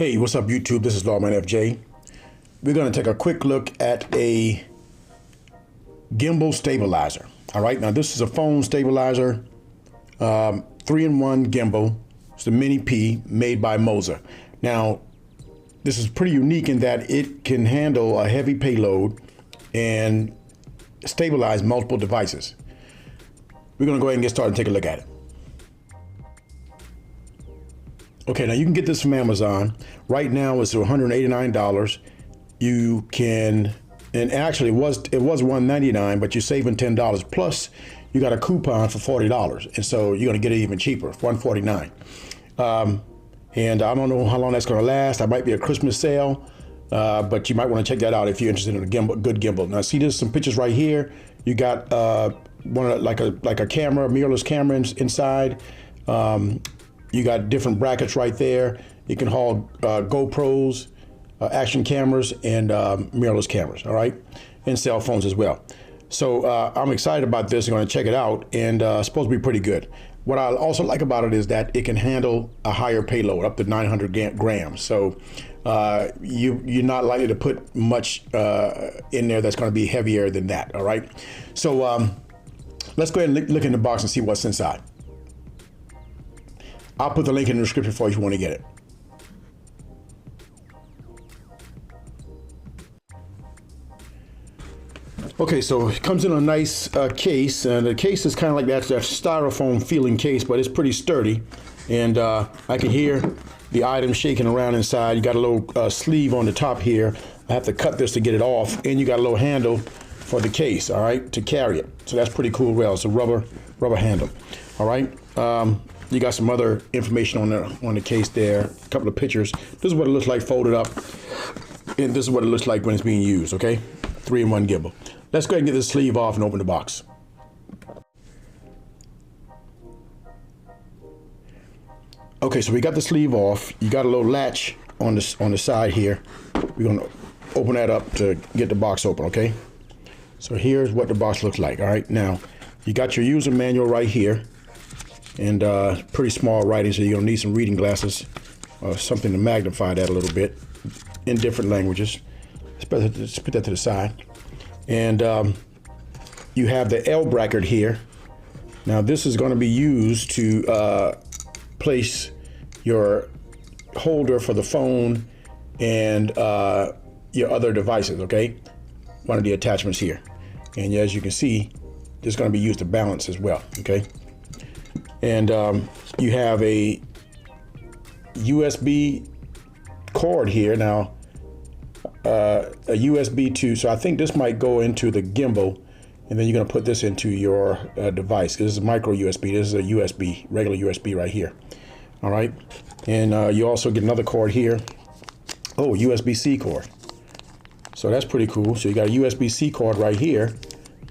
Hey, what's up YouTube? This is Lawman FJ. We're going to take a quick look at a gimbal stabilizer. All right, now this is a phone stabilizer, 3-in-1 gimbal. It's the Mini-P made by MOZA. Now, this is pretty unique in that it can handle a heavy payload and stabilize multiple devices. We're going to go ahead and get started and take a look at it. Okay, now you can get this from Amazon. Right now it's $189. You can, and actually it was $199, but you're saving $10. Plus, you got a coupon for $40, and so you're gonna get it even cheaper, $149. And I don't know how long that's gonna last. That might be a Christmas sale, but you might want to check that out if you're interested in a gimbal, good gimbal. Now, see, there's some pictures right here. You got like a camera, a mirrorless camera inside. You got different brackets right there. You can haul GoPros, action cameras, and mirrorless cameras, all right? And cell phones as well. So I'm excited about this. I'm gonna check it out, and it's supposed to be pretty good. What I also like about it is that it can handle a higher payload, up to 900 grams. So you're not likely to put much in there that's gonna be heavier than that, all right? So let's go ahead and look in the box and see what's inside. I'll put the link in the description for you if you want to get it. Okay, so it comes in a nice case, and the case is kind of like that styrofoam feeling case, but it's pretty sturdy. And I can hear the items shaking around inside. You got a little sleeve on the top here. I have to cut this to get it off, and you got a little handle for the case, all right, to carry it. So that's pretty cool. Well, it's a rubber handle, all right. You got some other information on the case there, a couple of pictures. This is what it looks like folded up, and this is what it looks like when it's being used, okay? 3-in-1 gimbal. Let's go ahead and get this sleeve off and open the box. Okay, so we got the sleeve off. You got a little latch on the side here. We're gonna open that up to get the box open, okay? So here's what the box looks like, all right? Now, you got your user manual right here. And pretty small writing, so you're gonna need some reading glasses, something to magnify that a little bit in different languages. Let's put that to the side. And you have the L bracket here. Now this is gonna be used to place your holder for the phone and your other devices, okay? One of the attachments here. And as you can see, this is gonna be used to balance as well, okay? And you have a USB cord here now, a USB to, so I think this might go into the gimbal, and then you're gonna put this into your device. This is a micro USB, this is a USB, regular USB right here, all right? And you also get another cord here. Oh, USB-C cord. So that's pretty cool. So you got a USB-C cord right here,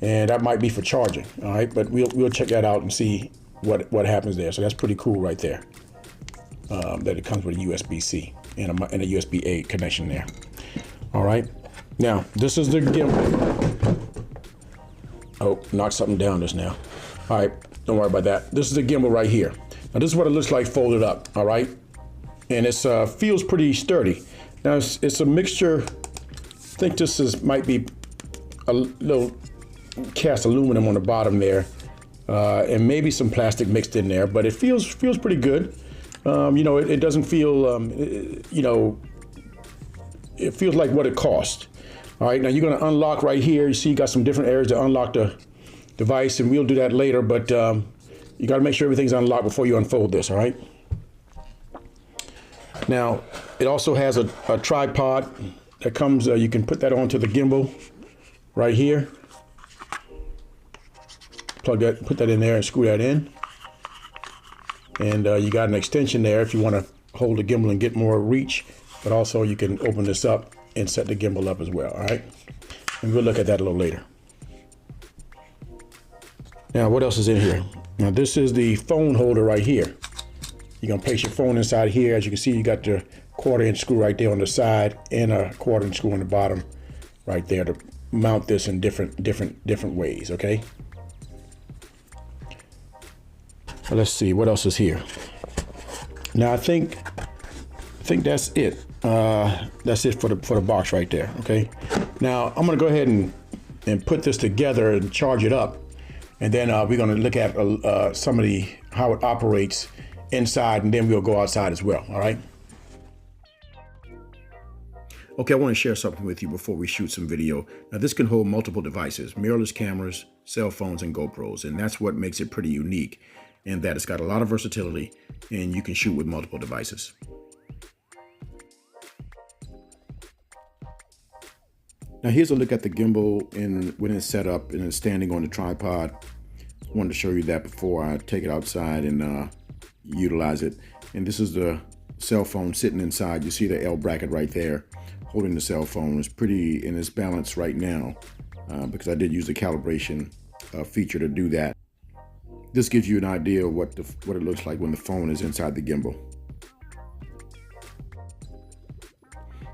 and that might be for charging, all right? But we'll check that out and see what happens there. So that's pretty cool right there, that it comes with a USB-C and a USB-A connection there. All right, now this is the gimbal. Oh, knocked something down just now. All right, don't worry about that. This is the gimbal right here. Now this is what it looks like folded up, all right? And it's feels pretty sturdy. Now it's a mixture. I think this might be a little cast aluminum on the bottom there. And maybe some plastic mixed in there, but it feels pretty good. You know, it doesn't feel, you know, it feels like what it cost. All right, now you're gonna unlock right here. You see you got some different areas to unlock the device, and we'll do that later, but you gotta make sure everything's unlocked before you unfold this, all right? Now, it also has a tripod that comes, you can put that onto the gimbal right here. Plug that, put that in there and screw that in. And you got an extension there if you want to hold the gimbal and get more reach, but also you can open this up and set the gimbal up as well, all right? And we'll look at that a little later. Now, what else is in here? Now, this is the phone holder right here. You're gonna place your phone inside here. As you can see, you got the 1/4-inch screw right there on the side and a 1/4-inch screw on the bottom right there to mount this in different ways, okay? Let's see what else is here. Now I think think that's it. That's it for the box right there. Okay. Now I'm gonna go ahead and put this together and charge it up, and then we're gonna look at some of how it operates inside, and then we'll go outside as well. All right. Okay, I want to share something with you before we shoot some video. Now this can hold multiple devices, mirrorless cameras, cell phones, and GoPros, and that's what makes it pretty unique, in that it's got a lot of versatility and you can shoot with multiple devices. Now here's a look at the gimbal when it's set up and it's standing on the tripod. I wanted to show you that before I take it outside and utilize it. And this is the cell phone sitting inside. You see the L bracket right there holding the cell phone. It's pretty in its balance right now because I did use the calibration feature to do that. This gives you an idea of what it looks like when the phone is inside the gimbal.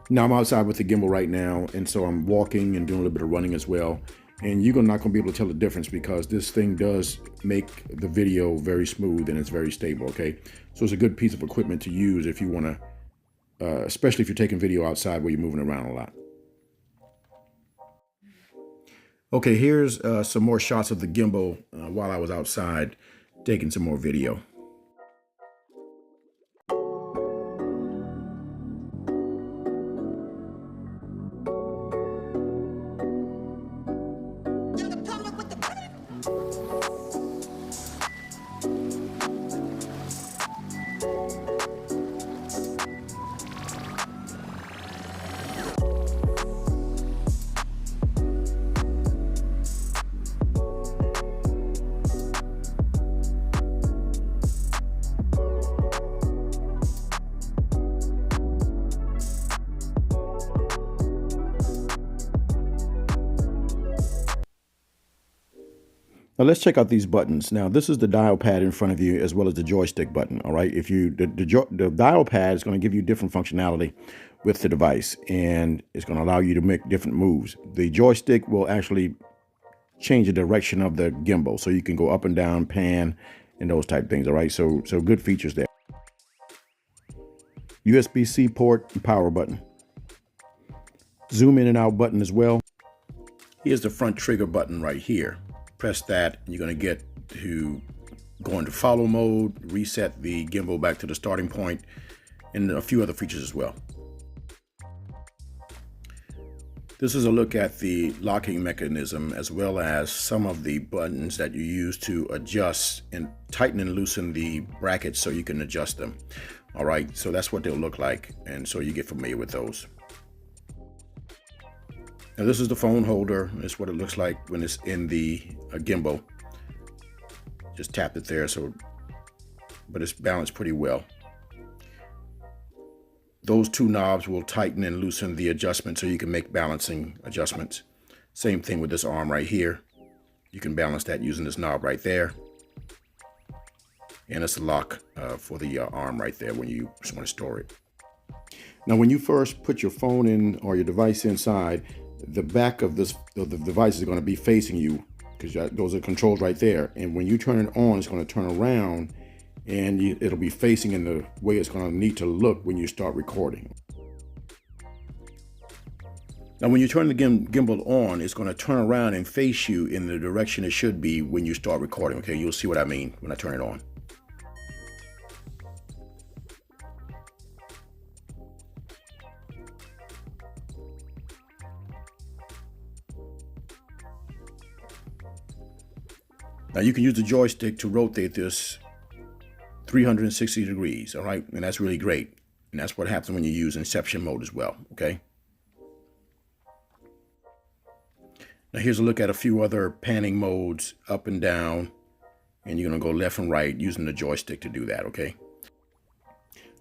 Now I'm outside with the gimbal right now, and so I'm walking and doing a little bit of running as well. And you're not going to be able to tell the difference because this thing does make the video very smooth and it's very stable, okay? So it's a good piece of equipment to use if you want to, especially if you're taking video outside where you're moving around a lot. Okay, here's some more shots of the gimbal while I was outside taking some more video. Now let's check out these buttons. Now this is the dial pad in front of you as well as the joystick button. All right, if you the dial pad is going to give you different functionality with the device, and it's going to allow you to make different moves. The joystick will actually change the direction of the gimbal, so you can go up and down, pan, and those type things. All right, so good features there. USB-C port and power button. Zoom in and out button as well. Here's the front trigger button right here. Press that and you're going to get to go into follow mode, reset the gimbal back to the starting point, and a few other features as well. This is a look at the locking mechanism as well as some of the buttons that you use to adjust and tighten and loosen the brackets so you can adjust them. All right, so that's what they'll look like, and so you get familiar with those. Now this is the phone holder. This is what it looks like when it's in the gimbal. Just tap it there, but it's balanced pretty well. Those two knobs will tighten and loosen the adjustment so you can make balancing adjustments. Same thing with this arm right here. You can balance that using this knob right there. And it's a lock for the arm right there when you just want to store it. Now when you first put your phone in or your device inside, the back of the device is going to be facing you because those are controls right there. And when you turn it on, it's going to turn around and it'll be facing in the way it's going to need to look when you start recording. Now when you turn the gimbal on, it's going to turn around and face you in the direction it should be when you start recording. Okay, you'll see what I mean when I turn it on. Now you can use the joystick to rotate this 360 degrees, all right? And that's really great. And that's what happens when you use inception mode as well, okay? Now here's a look at a few other panning modes, up and down, and you're gonna go left and right using the joystick to do that, okay?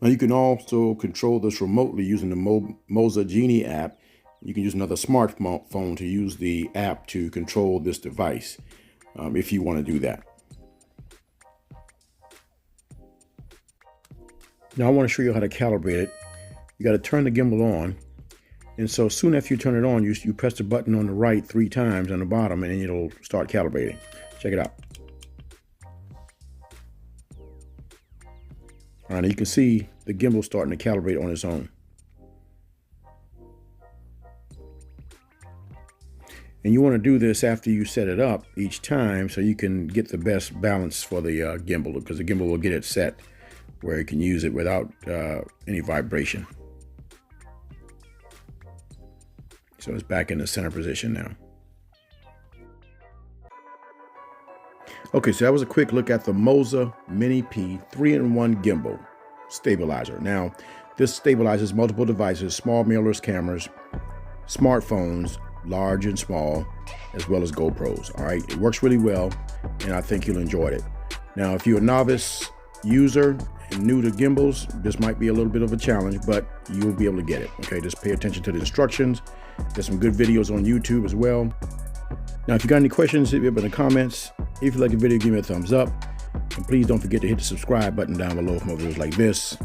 Now you can also control this remotely using the MOZA Genie app. You can use another smartphone to use the app to control this device. If you want to do that. Now I want to show you how to calibrate it. You got to turn the gimbal on, and so soon after you turn it on, you press the button on the right 3 times on the bottom, and then it'll start calibrating. Check it out. All right, you can see the gimbal starting to calibrate on its own. And you want to do this after you set it up each time so you can get the best balance for the gimbal, because the gimbal will get it set where you can use it without any vibration. So it's back in the center position now. Okay, so that was a quick look at the MOZA Mini-P 3-in-1 gimbal stabilizer. Now, this stabilizes multiple devices, small mirrorless cameras, smartphones, large and small, as well as GoPros. All right, it works really well, and I think you'll enjoy it. Now, if you're a novice user and new to gimbals, this might be a little bit of a challenge, but you'll be able to get it. Okay, just pay attention to the instructions. There's some good videos on YouTube as well. Now, if you got any questions, hit me up in the comments. If you like the video, give me a thumbs up. And please don't forget to hit the subscribe button down below for more videos like this.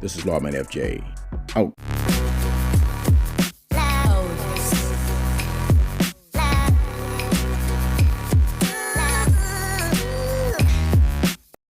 This is Lawman FJ, out.